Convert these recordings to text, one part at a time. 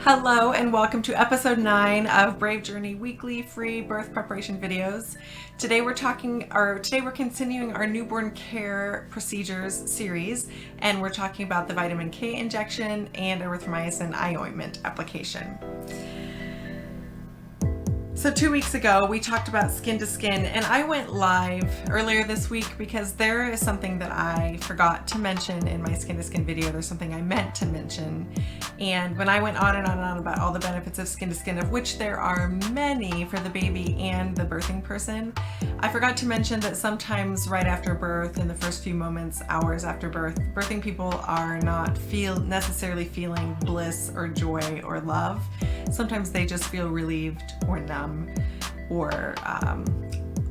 Hello and welcome to episode 9 of Brave Journey weekly free birth preparation videos. Today we're continuing our newborn care procedures series, and we're talking about the vitamin K injection and erythromycin eye ointment application. So 2 weeks ago we talked about skin to skin, and I went live earlier this week because there is something that I forgot to mention in my skin to skin video. There's something I meant to mention, and when I went on and on and on about all the benefits of skin to skin, of which there are many for the baby and the birthing person, I forgot to mention that sometimes right after birth, in the first few moments, hours after birth, birthing people are not necessarily feeling bliss or joy or love. Sometimes they just feel relieved or numb or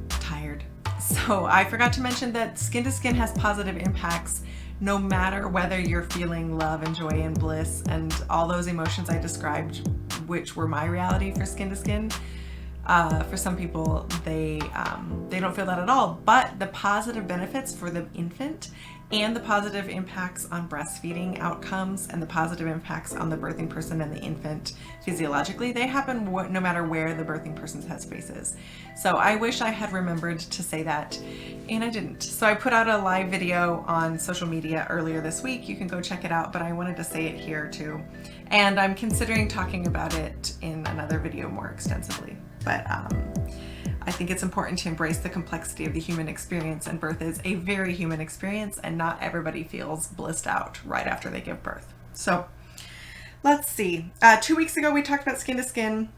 tired. So I forgot to mention that skin to skin has positive impacts no matter whether you're feeling love and joy and bliss and all those emotions I described, which were my reality for skin to skin. For some people, they don't feel that at all, but the positive benefits for the infant and the positive impacts on breastfeeding outcomes and the positive impacts on the birthing person and the infant physiologically, they happen no matter where the birthing person's headspace is. So I wish I had remembered to say that, and I didn't. So I put out a live video on social media earlier this week. You can go check it out, but I wanted to say it here too. And I'm considering talking about it in another video more extensively. But I think it's important to embrace the complexity of the human experience, and birth is a very human experience, and not everybody feels blissed out right after they give birth. So let's see. 2 weeks ago we talked about skin to skin.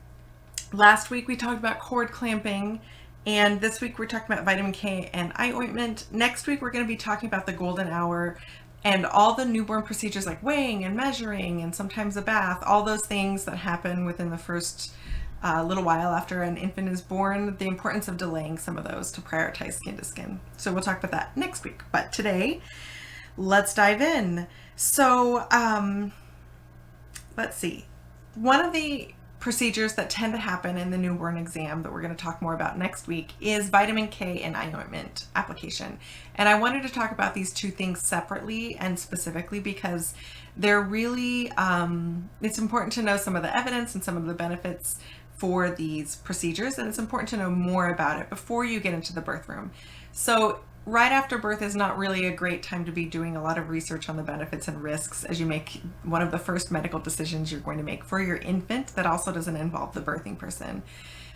Last week we talked about cord clamping, and this week we're talking about vitamin K and eye ointment. Next week we're going to be talking about the golden hour and all the newborn procedures like weighing and measuring and sometimes a bath, all those things that happen within the first little while after an infant is born, the importance of delaying some of those to prioritize skin to skin. So we'll talk about that next week. But today, let's dive in. So let's see. One of the procedures that tend to happen in the newborn exam that we're going to talk more about next week is vitamin K and eye ointment application. And I wanted to talk about these two things separately and specifically because they're really, it's important to know some of the evidence and some of the benefits for these procedures, and it's important to know more about it before you get into the birth room. So right after birth is not really a great time to be doing a lot of research on the benefits and risks as you make one of the first medical decisions you're going to make for your infant that also doesn't involve the birthing person.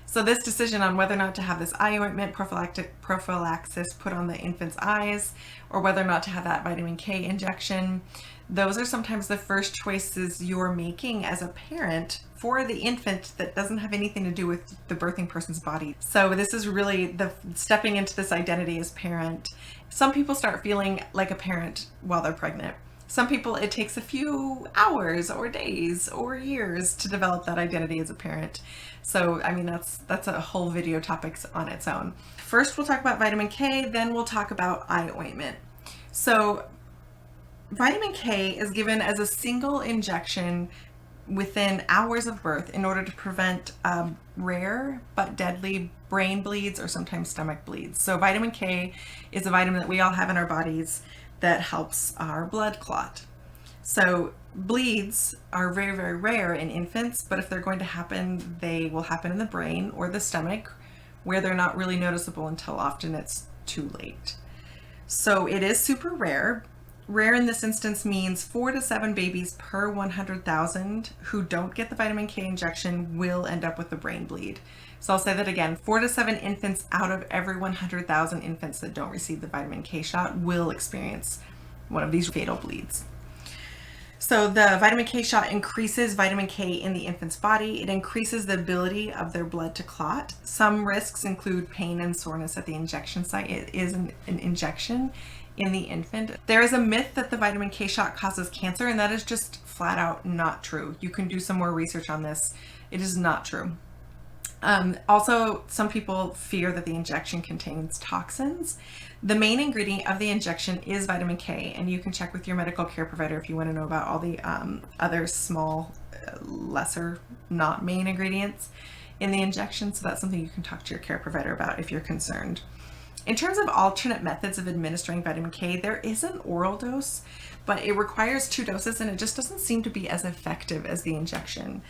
So this decision on whether or not to have this eye ointment prophylaxis put on the infant's eyes, or whether or not to have that vitamin K injection, those are sometimes the first choices you're making as a parent for the infant that doesn't have anything to do with the birthing person's body. So this is really the stepping into this identity as parent. Some people start feeling like a parent while they're pregnant. Some people, it takes a few hours or days or years to develop that identity as a parent. So, I mean, that's a whole video topic on its own. First, we'll talk about vitamin K, then we'll talk about eye ointment. So, vitamin K is given as a single injection within hours of birth in order to prevent rare but deadly brain bleeds or sometimes stomach bleeds. So vitamin K is a vitamin that we all have in our bodies that helps our blood clot. So bleeds are very, very rare in infants, but if they're going to happen, they will happen in the brain or the stomach, where they're not really noticeable until often it's too late. So it is super rare. Rare in this instance means 4 to 7 babies per 100,000 who don't get the vitamin K injection will end up with a brain bleed. So I'll say that again, 4 to 7 infants out of every 100,000 infants that don't receive the vitamin K shot will experience one of these fatal bleeds. So the vitamin K shot increases vitamin K in the infant's body. It increases the ability of their blood to clot. Some risks include pain and soreness at the injection site. It is an injection in the infant. There is a myth that the vitamin K shot causes cancer, and that is just flat out not true. You can do some more research on this. It is not true. Also, some people fear that the injection contains toxins. The main ingredient of the injection is vitamin K, and you can check with your medical care provider if you want to know about all the other small, lesser, not main ingredients in the injection. So that's something you can talk to your care provider about if you're concerned. In terms of alternate methods of administering vitamin K, there is an oral dose, but it requires 2 doses and it just doesn't seem to be as effective as the injection.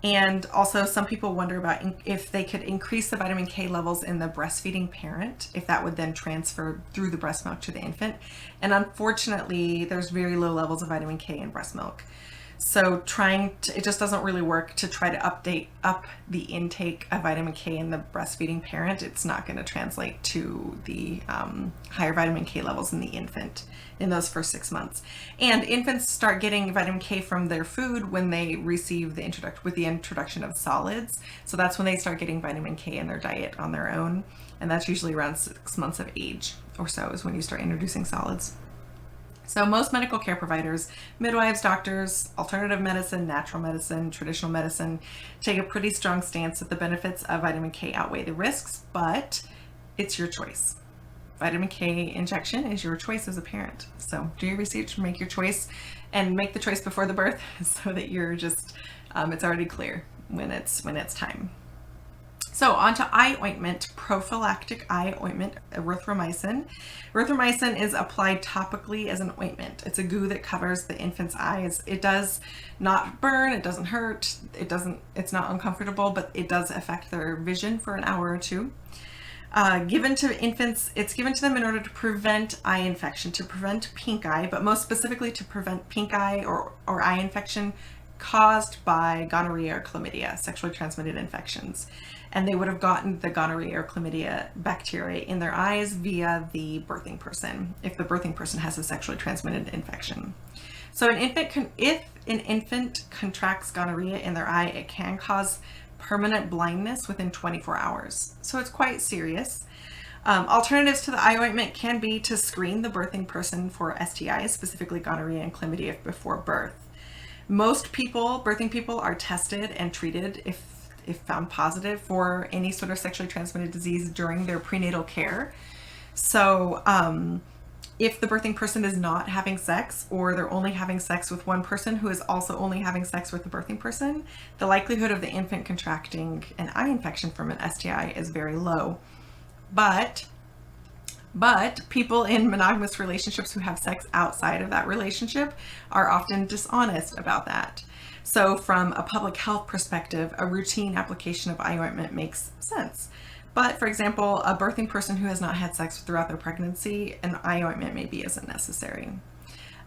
And also some people wonder about if they could increase the vitamin K levels in the breastfeeding parent, if that would then transfer through the breast milk to the infant. And unfortunately, there's very low levels of vitamin K in breast milk. So it just doesn't really work to try to up the intake of vitamin K in the breastfeeding parent. It's not going to translate to the higher vitamin K levels in the infant in those first 6 months. And infants start getting vitamin K from their food when they receive the introduction of solids. So that's when they start getting vitamin K in their diet on their own. And that's usually around 6 months of age or so is when you start introducing solids. So most medical care providers, midwives, doctors, alternative medicine, natural medicine, traditional medicine, take a pretty strong stance that the benefits of vitamin K outweigh the risks, but it's your choice. Vitamin K injection is your choice as a parent. So do your research, make your choice, and make the choice before the birth so that you're just, it's already clear when it's time. So on to eye ointment, prophylactic eye ointment, erythromycin. Erythromycin is applied topically as an ointment. It's a goo that covers the infant's eyes. It does not burn, it doesn't hurt, it's not uncomfortable, but it does affect their vision for an hour or 2. Given to infants, it's given to them in order to prevent eye infection, to prevent pink eye, but most specifically to prevent pink eye or eye infection caused by gonorrhea or chlamydia, sexually transmitted infections. And they would have gotten the gonorrhea or chlamydia bacteria in their eyes via the birthing person, if the birthing person has a sexually transmitted infection. So if an infant contracts gonorrhea in their eye, it can cause permanent blindness within 24 hours. So it's quite serious. Alternatives to the eye ointment can be to screen the birthing person for STIs, specifically gonorrhea and chlamydia, before birth. Most birthing people are tested and treated if found positive for any sort of sexually transmitted disease during their prenatal care. So if the birthing person is not having sex, or they're only having sex with one person who is also only having sex with the birthing person, the likelihood of the infant contracting an eye infection from an STI is very low. But people in monogamous relationships who have sex outside of that relationship are often dishonest about that. So from a public health perspective, a routine application of eye ointment makes sense. But for example, a birthing person who has not had sex throughout their pregnancy, an eye ointment maybe isn't necessary.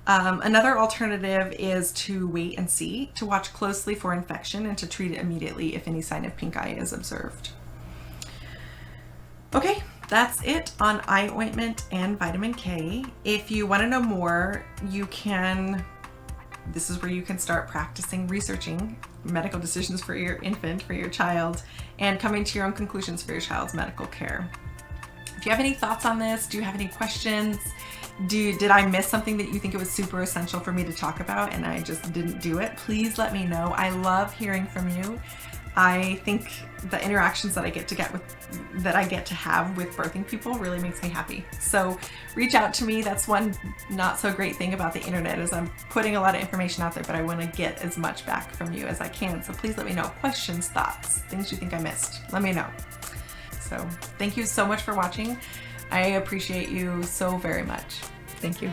Another alternative is to wait and see, to watch closely for infection and to treat it immediately if any sign of pink eye is observed. Okay, that's it on eye ointment and vitamin K. If you want to know more, this is where you can start practicing researching medical decisions for your infant, for your child, and coming to your own conclusions for your child's medical care. If you have any thoughts on this, do you have any questions? Did I miss something that you think it was super essential for me to talk about and I just didn't do it? Please let me know. I love hearing from you. I think the interactions that I get to have with birthing people really makes me happy. So reach out to me. That's one not so great thing about the internet, is I'm putting a lot of information out there, but I want to get as much back from you as I can. So please let me know. Questions, thoughts, things you think I missed. Let me know. So thank you so much for watching. I appreciate you so very much. Thank you.